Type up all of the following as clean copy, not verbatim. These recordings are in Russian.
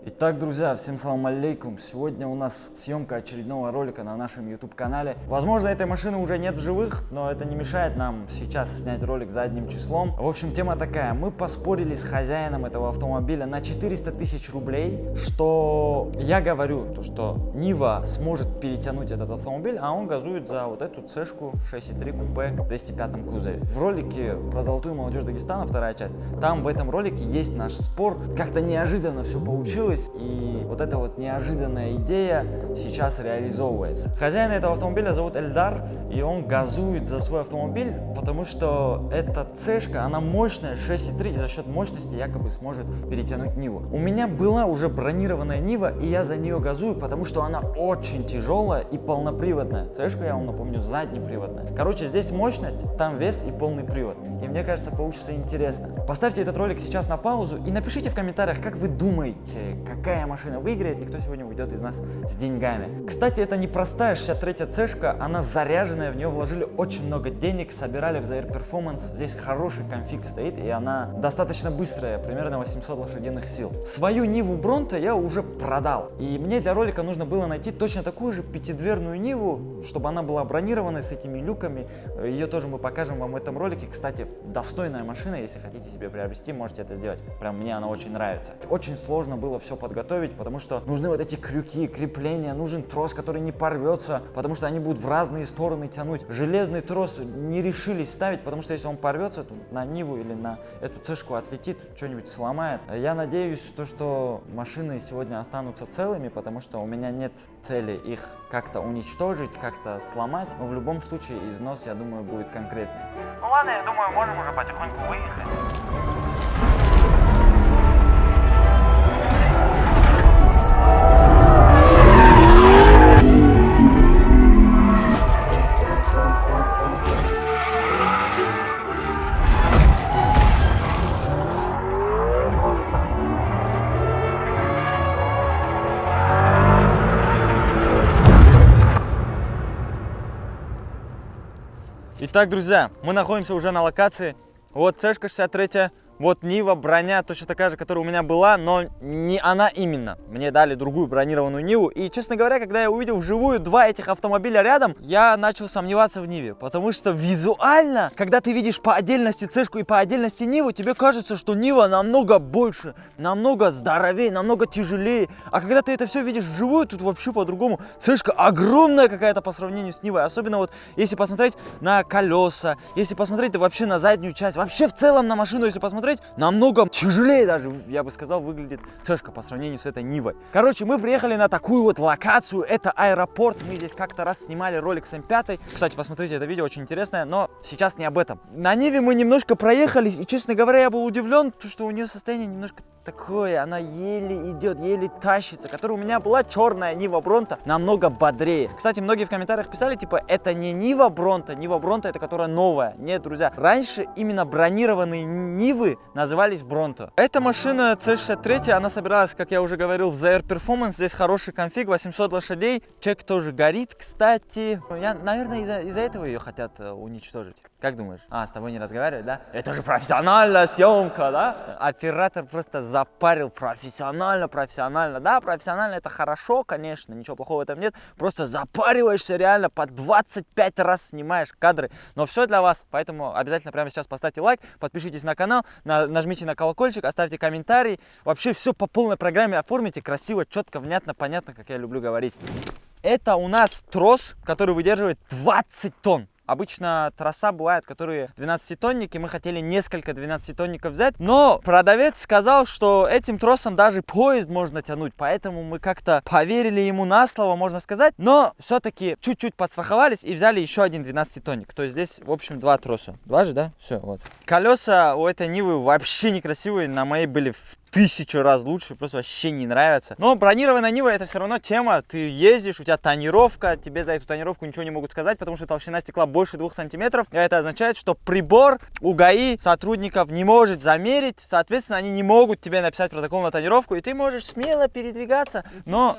Итак, друзья, всем салам алейкум. Сегодня у нас съемка очередного ролика на нашем YouTube-канале. Возможно, этой машины уже нет в живых, но это не мешает нам сейчас снять ролик задним числом. В общем, тема такая. Мы поспорили с хозяином этого автомобиля на 400 тысяч рублей, что я говорю, что Нива сможет перетянуть этот автомобиль, а он газует за вот эту цешку 6.3 купе в 205 кузове. В ролике про золотую молодежь Дагестана, вторая часть, там в этом ролике есть наш спор. Как-то неожиданно все получилось. И вот эта вот неожиданная идея сейчас реализовывается. Хозяин этого автомобиля зовут Эльдар, и он газует за свой автомобиль, потому что эта цешка, она мощная, 6.3, и за счет мощности якобы сможет перетянуть Ниву. У меня была уже бронированная Нива, и я за нее газую, потому что она очень тяжелая и полноприводная. Цешка, я вам напомню, заднеприводная. Короче, здесь мощность, там вес и полный привод. И мне кажется, получится интересно. Поставьте этот ролик сейчас на паузу и напишите в комментариях, как вы думаете, какая машина выиграет и кто сегодня уйдет из нас с деньгами. Кстати, это не простая 63-я цешка, она заряженная, в нее вложили очень много денег, собирали в Zaire Performance. Здесь хороший конфиг стоит, и она достаточно быстрая, примерно 800 лошадиных сил. Свою Ниву Бронто я уже продал, и мне для ролика нужно было найти точно такую же пятидверную Ниву, чтобы она была бронированной с этими люками. Ее тоже мы покажем вам в этом ролике. Кстати, достойная машина, если хотите себе приобрести, можете это сделать. Прям мне она очень нравится. Очень сложно было все подготовить, потому что нужны вот эти крюки, крепления, нужен трос, который не порвется, потому что они будут в разные стороны тянуть. Железный трос не решились ставить, потому что если он порвется, то на Ниву или на эту цешку отлетит, что-нибудь сломает. Я надеюсь, что машины сегодня останутся целыми, потому что у меня нет цели их как-то уничтожить, как-то сломать, но в любом случае износ, я думаю, будет конкретный. Ну ладно, я думаю, можем уже потихоньку выехать. Итак, друзья, мы находимся уже на локации. Вот цешка 63, вот Нива, броня точно такая же, которая у меня была, но не она именно. Мне дали другую бронированную Ниву. И, честно говоря, когда я увидел вживую два этих автомобиля рядом, я начал сомневаться в Ниве. Потому что визуально, когда ты видишь по отдельности цешку и по отдельности Ниву, тебе кажется, что Нива намного больше, намного здоровее, намного тяжелее. А когда ты это все видишь вживую, тут вообще по-другому. Цешка огромная какая-то по сравнению с Нивой. Особенно вот если посмотреть на колеса, если посмотреть вообще на заднюю часть, вообще в целом на машину, если посмотреть, намного тяжелее даже, я бы сказал, выглядит цешка по сравнению с этой Нивой. Короче, мы приехали на такую вот локацию, это аэропорт, мы здесь как-то раз снимали ролик с М5. Кстати, посмотрите это видео, очень интересное, но сейчас не об этом. На Ниве мы немножко проехались, и, честно говоря, я был удивлен, что у нее состояние немножко такое, она еле идет, еле тащится, которая у меня была черная Нива Бронто, намного бодрее. Кстати, многие в комментариях писали, типа, это не Нива Бронто это которая новая. Нет, друзья, раньше именно бронированные Нивы назывались Бронто. Эта машина C63, она собиралась, как я уже говорил, в Zaire Performance, здесь хороший конфиг, 800 лошадей, чек тоже горит, кстати. Наверное, из-за этого ее хотят уничтожить. Как думаешь? С тобой не разговаривать, да? Это же профессиональная съемка, да? Оператор просто запарил профессионально. Да, профессионально это хорошо, конечно, ничего плохого в этом нет. Просто запариваешься реально, по 25 раз снимаешь кадры. Но все для вас, поэтому обязательно прямо сейчас поставьте лайк, подпишитесь на канал, нажмите на колокольчик, оставьте комментарий. Вообще все по полной программе оформите, красиво, четко, внятно, понятно, как я люблю говорить. Это у нас трос, который выдерживает 20 тонн. Обычно троса бывают, которые 12-тонники, мы хотели несколько 12-тонников взять, но продавец сказал, что этим тросом даже поезд можно тянуть, поэтому мы как-то поверили ему на слово, можно сказать, но все-таки чуть-чуть подстраховались и взяли еще один 12-тонник, то есть здесь, в общем, два троса. Два же, да? Все, вот. Колеса у этой Нивы вообще некрасивые, на моей были в 1000 раз лучше, просто вообще не нравится. Но бронированная Нива это все равно тема. Ты ездишь, у тебя тонировка, тебе за эту тонировку ничего не могут сказать, потому что толщина стекла больше 2 сантиметров. И это означает, что прибор у ГАИ сотрудников не может замерить, соответственно, они не могут тебе написать протокол на тонировку, и ты можешь смело передвигаться. Но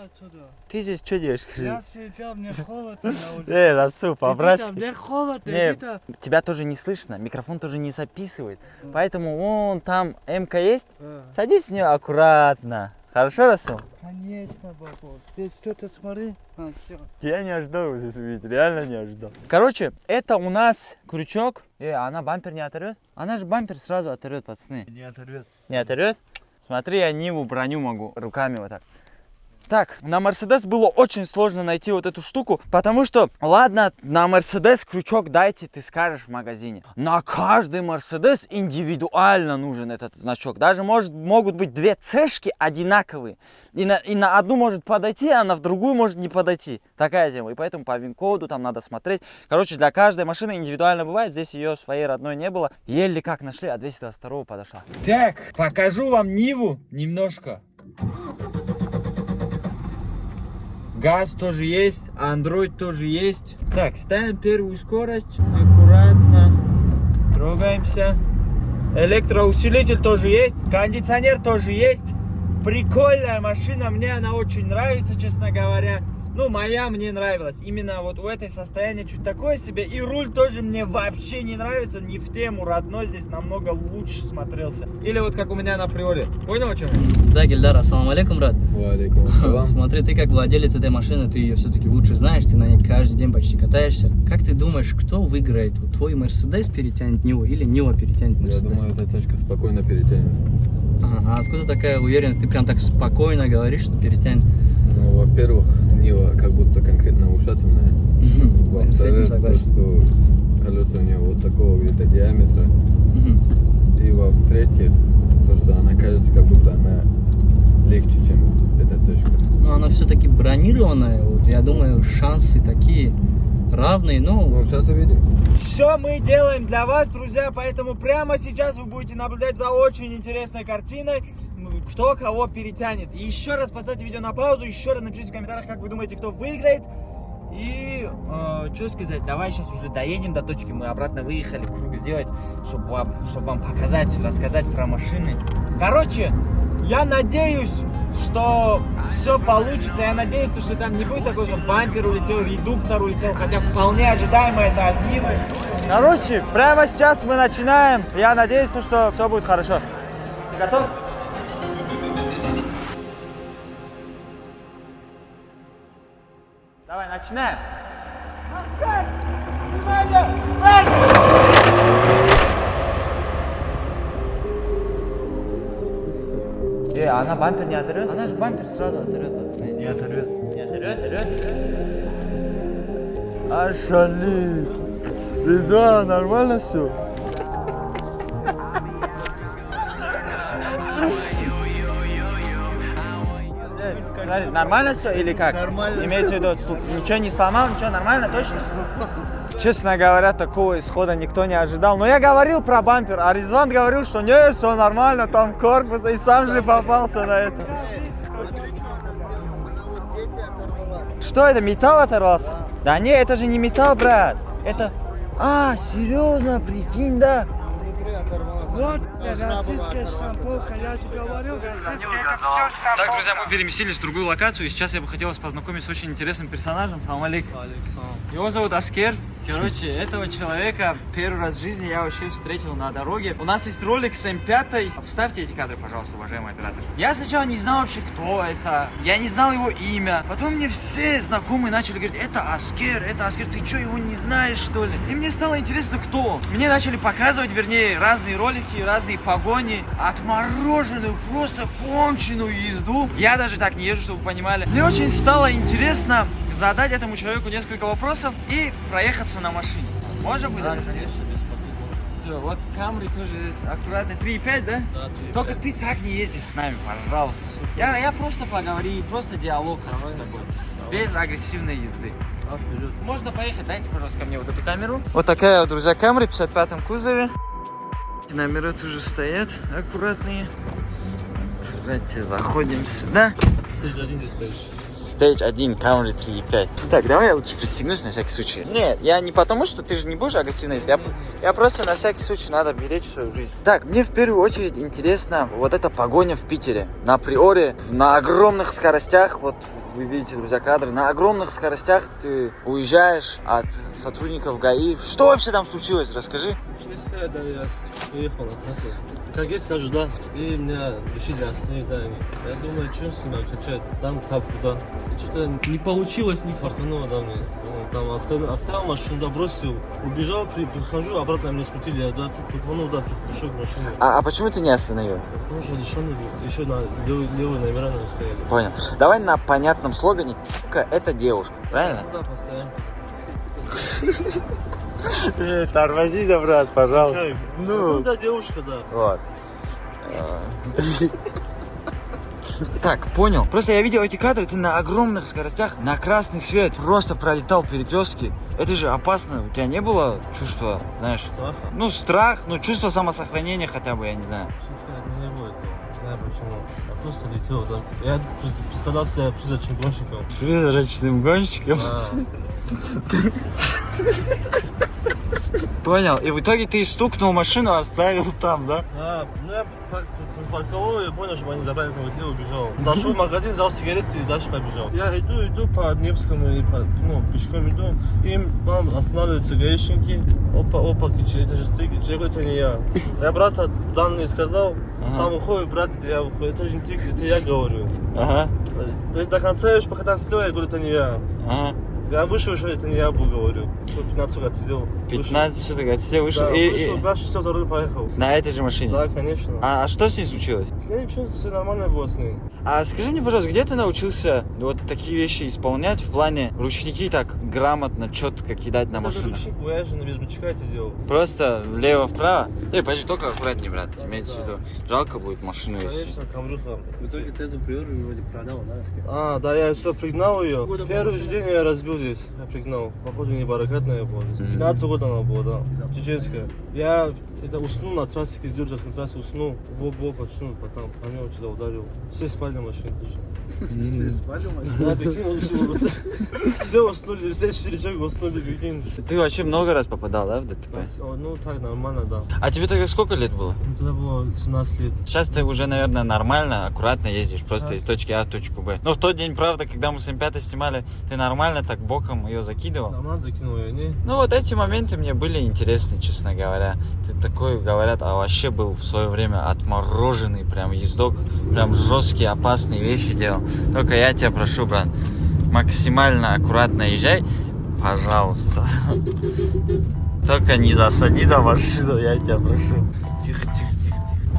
ты здесь что делаешь? Я сидел, мне холодно на улице. Расул, по-братски. Мне холодно, Тебя тоже не слышно, микрофон тоже не записывает. Поэтому вон там МК есть. Садись с нее аккуратно. Хорошо, Расул? Конечно, бабу. Ты что-то смотри. Все. Я не ожидал его здесь увидеть, реально не ожидал. Короче, это у нас крючок. Она бампер не оторвет? Она же бампер сразу оторвет, пацаны. Не оторвет. Не оторвет? Смотри, я Ниву броню могу руками вот так. Так, на Мерседес было очень сложно найти вот эту штуку, потому что, ладно, на Мерседес крючок дайте, ты скажешь в магазине. На каждый Мерседес индивидуально нужен этот значок. Даже могут быть две цешки одинаковые. И на одну может подойти, а на другую может не подойти. Такая тема. И поэтому по ВИН-коду там надо смотреть. Короче, для каждой машины индивидуально бывает. Здесь ее своей родной не было. Еле как нашли, а 222 подошла. Так, покажу вам Ниву немножко. Газ тоже есть, Android тоже есть. Так, ставим первую скорость, аккуратно, трогаемся. Электроусилитель тоже есть, кондиционер тоже есть. Прикольная машина, мне она очень нравится, честно говоря. Ну, моя мне нравилась. Именно вот у этой состояние чуть такое себе. И руль тоже мне вообще не нравится. Не в тему, родной здесь намного лучше смотрелся. Или вот как у меня на приоре. Понял, о чем я? Так, Ильдар, ассаламу алейкум, брат. Валейкум ассалам. Смотри, ты как владелец этой машины, ты ее все-таки лучше знаешь, ты на ней каждый день почти катаешься. Как ты думаешь, кто выиграет? Вот твой Мерседес перетянет Ниву или Нива перетянет Я Мерседес? думаю, эта тачка спокойно перетянет. Ага, а откуда такая уверенность? Ты прям так спокойно говоришь, что перетянет? Ну, во-первых, Нива как будто конкретно ушатанная. С этим Во-вторых, то, согласен. что колеса у нее вот такого где-то диаметра. И во-третьих, то, что она кажется, как будто она легче, чем эта цешка. Но она все-таки бронированная, вот, я думаю, шансы такие равные, но... Ну, сейчас увидим. Все мы делаем для вас, друзья, поэтому прямо сейчас вы будете наблюдать за очень интересной картиной, кто кого перетянет. И еще раз поставьте видео на паузу, еще раз напишите в комментариях, как вы думаете, кто выиграет. И что сказать, давай сейчас уже доедем до точки, мы обратно выехали, круг сделать, чтобы вам показать, рассказать про машины. Короче, я надеюсь, что все получится. Я надеюсь, что там не будет такого, что бампер улетел, редуктор улетел, хотя вполне ожидаемо это от Нивы. Короче, прямо сейчас мы начинаем. Я надеюсь, что все будет хорошо. Ты готов? Давай, начинаем. Она бампер не оторвет? Она же бампер сразу оторвет, пацаны. Не оторвет. Не оторвет? Ашали. Реза, нормально все? Смотри, нормально все или как? Нормально. Имеется в виду, ничего не сломал, ничего нормально, точно? Честно говоря, такого исхода никто не ожидал. Но я говорил про бампер, а Резван говорил, что не, все нормально, там корпус, и сам же попался на это. Что это, металл оторвался? Да не, это же не металл, брат. Это... А, серьезно, прикинь, да? Вот российская штамповка, я же говорю. Так, друзья, мы переместились в другую локацию, и сейчас я бы хотел вас познакомить с очень интересным персонажем. Салам алейкум. Его зовут Аскер. Короче, этого человека первый раз в жизни я вообще встретил на дороге. У нас есть ролик с М5. Вставьте эти кадры, пожалуйста, уважаемый оператор. Я сначала не знал вообще, кто это. Я не знал его имя. Потом мне все знакомые начали говорить, это Аскер, ты что, его не знаешь, что ли? И мне стало интересно, кто. Мне начали показывать, вернее, разные ролики, разные погони, отмороженную, просто конченую езду. Я даже так не езжу, чтобы вы понимали. Мне очень стало интересно задать этому человеку несколько вопросов и проехаться на машине. Может быть, даже? Всё, вот Камри тоже здесь аккуратно. 3,5, да? Да, 3,5. Только ты так не езди с нами, пожалуйста. Я просто поговорить, просто диалог хочу с тобой. Без агрессивной езды. Можно поехать, дайте, пожалуйста, ко мне вот эту камеру. Вот такая вот, друзья, Камри в 55-м кузове. Номера тоже стоят аккуратные. Давайте заходим сюда. Stage 1, Camry 3.5. Так, давай я лучше пристегнусь на всякий случай. Нет, я не потому, что ты же не будешь агрессивно ездить. Я просто на всякий случай надо беречь свою жизнь. Так, мне в первую очередь интересно вот эта погоня в Питере. На приоре, на огромных скоростях, вот вы видите, друзья, кадры, на огромных скоростях ты уезжаешь от сотрудников ГАИ. Что вообще там случилось? Расскажи. Через да, я приехал на трассе. Как я скажу, да, и меня решили остановить, да. Я думаю, что с ними качать, там, туда. И что-то не получилось, не фартануло, да, мне. Там оставил машину, да, бросил, убежал, прихожу, обратно меня скрутили, я да, тут пришел к машине. А почему ты не остановил? Потому что лишённый был, еще на левые номера не стояли. Понял. Давай на понятном слогане. Это девушка, правильно? Да, постоянно. Тормози, да, брат, пожалуйста. Ну, да, девушка, да. Вот. Так, понял. Просто я видел эти кадры, ты на огромных скоростях, на красный свет просто пролетал перекрестки. Это же опасно. У тебя не было чувства, знаешь? Страха? Ну, страх, ну, чувство самосохранения хотя бы, я не знаю. Честно, не было этого. Не знаю почему. Я просто летел, да. Я представлял себя призрачным гонщиком. Призрачным гонщиком. Понял. И в итоге ты стукнул машину, оставил там, да? Да, ну я парковал и понял, что они забрали этого и убежал. Зашел в магазин, взял сигареты и дальше побежал. Я иду по Невскому, и пешком иду, и там останавливаются гаишники. Опа, это же ты, это не я. Я брата данные сказал, там выходит брат, я выходит, это же не ты, это я говорю. Ага. До конца я еще пока там сидел, я говорю, это не я. Ага. Я вышел, что это не я был, говорю. 15 суток отсидел. 15 суток отсидел, вышел. Да, и вышел, дальше все за руль поехал. На этой же машине? Да, конечно. А что с ней случилось? С ней ничего, все нормально было с ней. А скажи мне, пожалуйста, где ты научился вот такие вещи исполнять в плане ручники так грамотно, четко кидать на машину? Ручник, я же без ручника это делал. Просто влево-вправо? Подожди, только аккуратнее, брат, имеется в виду. Жалко будет машину, если... Конечно, камру там. В итоге ты эту приору вроде продал, да? А, да, я все пригнал ее. Первый же день я разбил здесь, я пригнал. Походу не баракатная была. 15 год она была, да. Чеченская. Я это уснул на трассе, из Дюрджевской трассы уснул. В очнул, потом по нему сюда ударил. Все спали на машине тоже. Все спали, Да, прикинь, все уснули, все 4 человека уснули, прикинь. Ты вообще много раз попадал, да, в ДТП? Ну так, нормально, да. А тебе тогда сколько лет было? Тогда было 17 лет. Сейчас ты уже, наверное, нормально, аккуратно ездишь просто из точки А в точку Б. Но в тот день, правда, когда мы с М5 снимали, ты нормально так боком ее закидывал? Нормально закинул я, не? Ну вот эти моменты мне были интересны, честно говоря. Ты такой, говорят, а вообще был в свое время отмороженный прям ездок, прям жесткие, опасные вещи делал. Только я тебя прошу, брат, максимально аккуратно езжай, пожалуйста. Только не засади на машину, я тебя прошу. Тихо.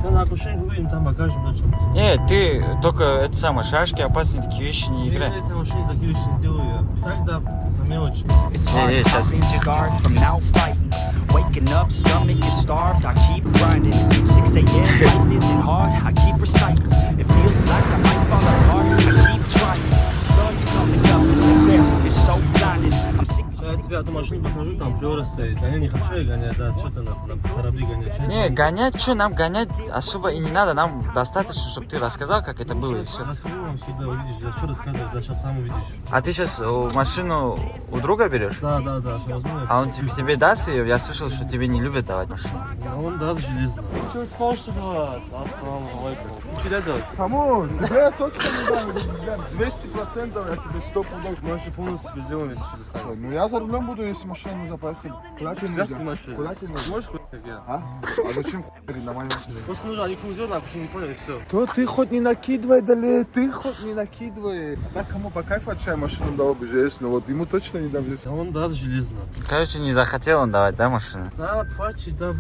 Да, на акушерку выйдем, там покажем, да, что. Не, ты только это самое, шашки, опасные такие вещи не играй. Я на машине такие вещи не делаю я. Так, да, на мелочи. It's hard, I've been scarred from now fighting. Waking up, stomach is starved, I keep grinding. 6 a.m. life isn't hard, I keep reciting. It feels like I might fall apart, I keep trying. Sun's coming up and the glare is so blinding. I'm sick. Я тебе одну машину покажу, там приора стоит. Я не хочу я гонять, да, что-то на корабли гонять. Сейчас Не, гонять, что нам гонять особо и не надо, нам достаточно, чтобы ты рассказал, как это было и все. расскажу вам сюда, увидишь, я что рассказывать, да, сейчас сам увидишь. А ты сейчас машину у друга берешь? Да, сейчас возьму. А он тебе даст ее? Я слышал, что тебе не любят давать машину. А он даст железно. Что спрашивать? Ассаламу алейкум. Куда делать? Камон, я точно не дам, 200% я тебе 100 пудов. Мы еще полностью себе сделаем, если что-то станет. Ну я за рулем буду, если машину нужно поехать. Куда тебе Тебя нужно? снимаешь? Куда тебе нужно? Можешь хуй, как я? А? А зачем хуярить на моей машине? Просто нужно, они крузер, нахуй, что не понял, и все. То ты хоть не накидывай, дали, ты хоть не накидывай. А так кому по кайфу от чая машину дал бы здесь, но вот ему точно не дам здесь. А он даст железно. Короче, не захотел он давать, да, машину? Да, плачет, да.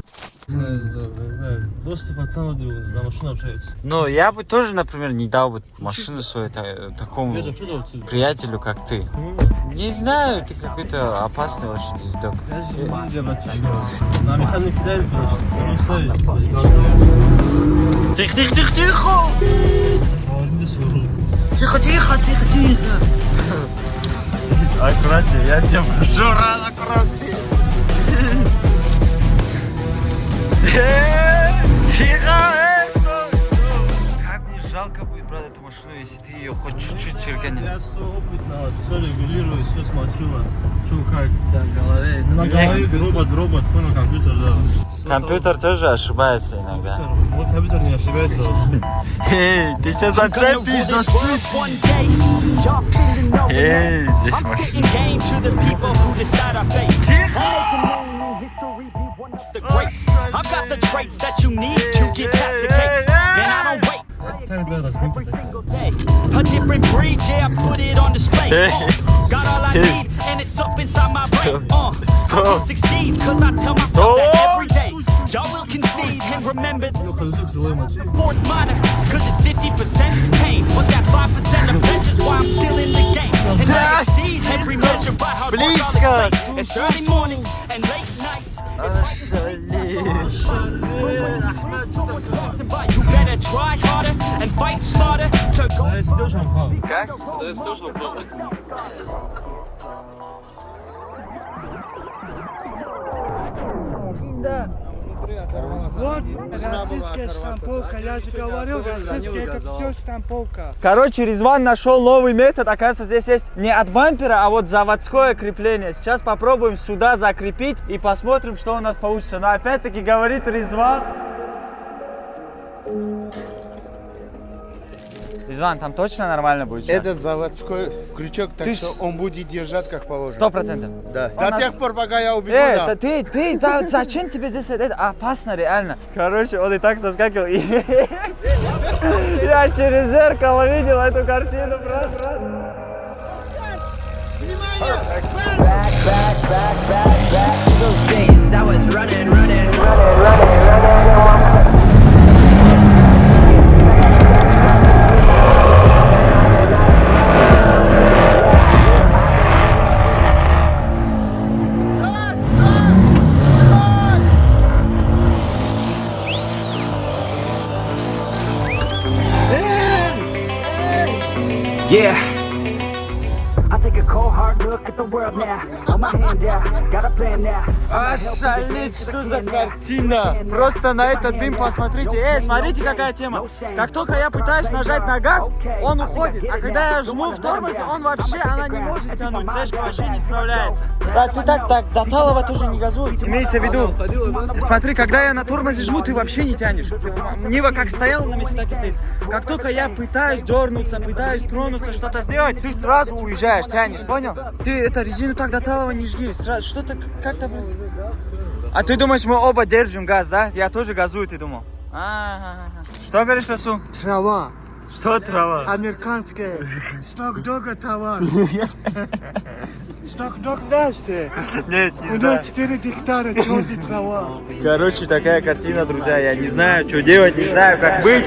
Просто пацан за машину общается. Ну, я бы тоже, например, не дал бы машину свою такому Я же отсюда отсюда. приятелю, как ты. Не знаю, ты какой-то опасный очень ездок. Я же не видел, братишка. На механик кидает, короче. Вторую ставить. Тихо! Он не свой. Тихо! Аккуратнее, я тебя прошу, рано, аккуратнее. Тихо! Как мне жалко будет, брат, эту машину, если ты ее хоть чуть-чуть черканешь. Я все опытно, все регулирую, все смотрю, что как. Да, в голове. На голове робот, понял, компьютер, да. Компьютер тоже ошибается иногда. Мой компьютер не ошибается. Эй, ты что зацепишь? Эй, здесь машина. Game to the people who decide our fate. Тихо! up the greats. I've got the traits that you need to get past the gates. Man, I don't wait. Тогда разбитый. A different breed, yeah, I put it on display. Got all I need, and it's up inside my brain. I will succeed, cause I tell myself that every day. Y'all will concede and remember the fourth minor, cause it's 50% pain. But that 5% of pleasure's why I'm still in the game. And I exceed every measure by hard work I'll explain. It's early mornings and late nights. It's passing by. You better try harder and fight smarter to go. Да, still шампан. Как? Да, still шампан. Вот российская штамповка, я же говорил, российская это все штамповка. Короче, Ризван нашел новый метод. Оказывается, здесь есть не от бампера, а вот заводское крепление. Сейчас попробуем сюда закрепить и посмотрим, что у нас получится. Но опять-таки говорит Ризван. Ризван, там точно нормально будет? сейчас? Это заводской крючок, так Ты что с- он будет держать как положено. 100%. Да. Он До тех пор, пока я убегу, да. да ты, да, зачем тебе здесь это опасно реально? Короче, он и так заскакивал. И я через зеркало видел эту картину, брат. Yeah. I take a cold hard look at the world now. Hold my hand down, got a plan now. Ошалеть, что за картина! Просто на этот дым посмотрите. Эй, смотрите, какая тема. Как только я пытаюсь нажать на газ, он уходит. А когда я жму в тормоз, он вообще, она не может тянуть. Цешка вообще не справляется. Брат, ты так до талого тоже не газуй. Имеется в виду, смотри, когда я на тормозе жму, ты вообще не тянешь. Нива как стояла на месте, так и стоит. Как только я пытаюсь дернуться, пытаюсь тронуться, что-то сделать, ты сразу уезжаешь, тянешь, понял? Ты это резину так до талого не жги. Сразу что-то как-то... А ты думаешь, мы оба держим газ, да? Я тоже газую, ты думал? Что говоришь, Расул? Трава. Что трава? Американская. Сток-дога трава. Сток-дог знаешь ты? Нет, не У знаю. нас 4 гектара черной трава. Короче, такая картина, друзья. Я не знаю, что делать, не знаю, как быть.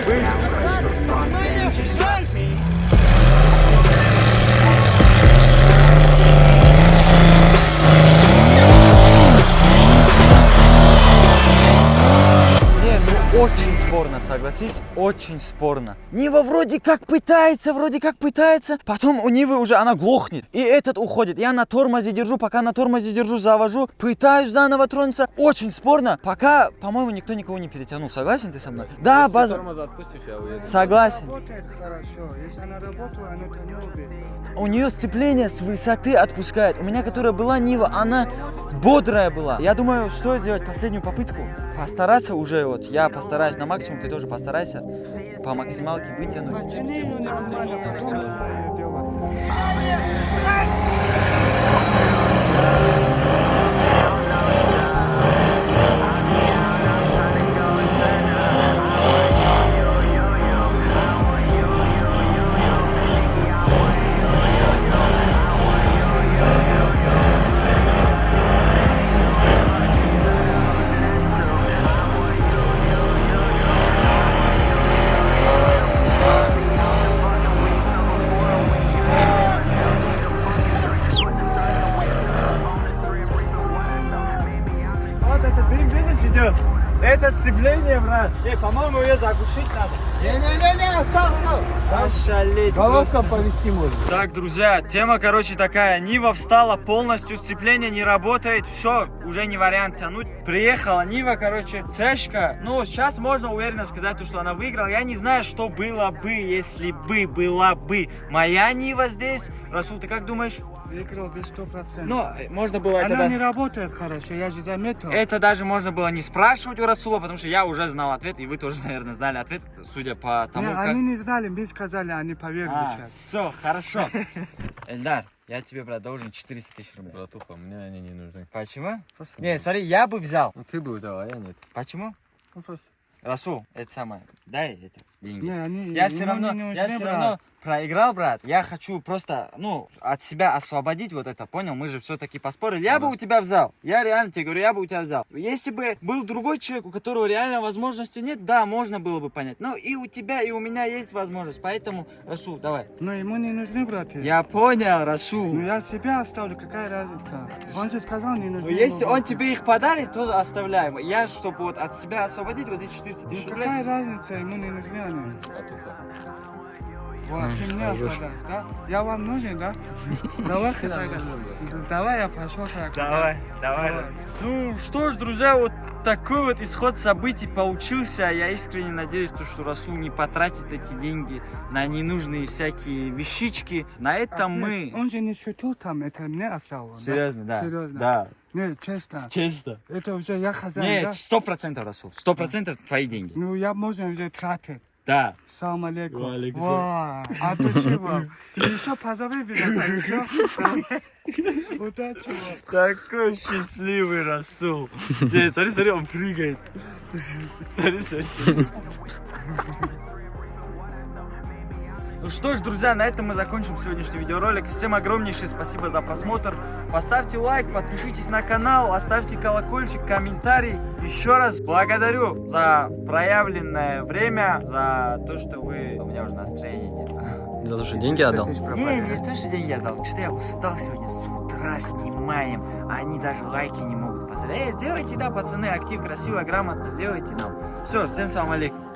Очень спорно, согласись? Очень спорно. Нива вроде как пытается, потом у Нивы уже она глохнет, и этот уходит. Я на тормозе держу, пока на тормозе держу, завожу, пытаюсь заново тронуться. Очень спорно, пока, по-моему, никто никого не перетянул. Согласен ты со мной? Да, база. Тормоза отпустишь, я уеду. Согласен. Работает хорошо. Если она работает, она тянет. У нее сцепление с высоты отпускает. У меня, которая была Нива, она бодрая была. Я думаю, стоит сделать последнюю попытку. Постараться уже, вот, я постараюсь на максимум, ты тоже постарайся по максималке вытянуть. Почини ее нормально, потом можно ее делать. Вот этот дым, видишь, идет. Это сцепление, брат. По-моему, ее заглушить надо. Не-не-не, стоп. Ошалеть. Головка повести можно. Так, друзья, тема, короче, такая. Нива встала полностью, сцепление не работает. Все, уже не вариант тянуть. Приехала Нива, короче, цешка. Ну, сейчас можно уверенно сказать, что она выиграла. Я не знаю, что было бы, если бы была бы моя Нива здесь. Расул, ты как думаешь? Выиграл без 100%. Ну, можно было это... Она не работает хорошо, я же заметил. Это даже можно было не спрашивать у Расула, потому что я уже знал ответ, и вы тоже, наверное, знали ответ, судя по тому, Не, как... они не знали, мы сказали, они поверили сейчас. Все, хорошо. Эльдар, Я тебе, брат, должен 400 тысяч рублей. Братуха, мне они не нужны. Почему? Просто Не, смотри, я бы взял. Ну, ты бы взял, а я нет. Почему? Ну, просто. Расул, это самое, дай это, деньги. Не, они Я все ему равно, не я нужны, все брат. равно проиграл, брат. Я хочу просто, ну, от себя освободить вот это, понял? Мы же все-таки поспорили. Я бы у тебя взял. Я реально тебе говорю, я бы у тебя взял. Если бы был другой человек, у которого реально возможности нет, да, можно было бы понять. Но и у тебя, и у меня есть возможность. Поэтому, Расул, давай. Но ему не нужны, брат. Я понял, Расул. Ну я себя оставлю, какая разница? Он же сказал, не нужны. Ну, если ему, он брат. тебе их подарит, то оставляем. Я, чтобы вот от себя освободить вот эти 400 Ну тысяч какая рублей. разница, ему не нужны они. Братуха. Вот, ты мне оставляй, да? Я вам нужен, да? Давай тогда. Давай я пошел так. Давай. Ну что ж, друзья, вот такой вот исход событий получился. Я искренне надеюсь, что Расул не потратит эти деньги на ненужные всякие вещички. На этом мы... Он же не шутил там, это мне оставил. Серьезно, да. Серьезно. Да. Нет, честно. Честно. Это уже я хозяин, Нет, да? 100%, Расул. 100% твои деньги. Ну я можно уже тратить. Да. Салам алейкум. Валейкум Ва, а ты чего? Еще позови меня, хорошо? Удачи вам. Такой счастливый Расул. Смотри, он прыгает. Смотри. Ну что ж, друзья, на этом мы закончим сегодняшний видеоролик. Всем огромнейшее спасибо за просмотр. Поставьте лайк, подпишитесь на канал, оставьте колокольчик, комментарий. Еще раз благодарю за проявленное время, за то, что вы... У меня уже настроения нет. За то, что деньги отдал? Не то, что деньги отдал. Что-то я устал сегодня, с утра снимаем, а они даже лайки не могут поставить. Сделайте, да, пацаны, актив красиво, грамотно, сделайте нам. Все, всем салам алейкум.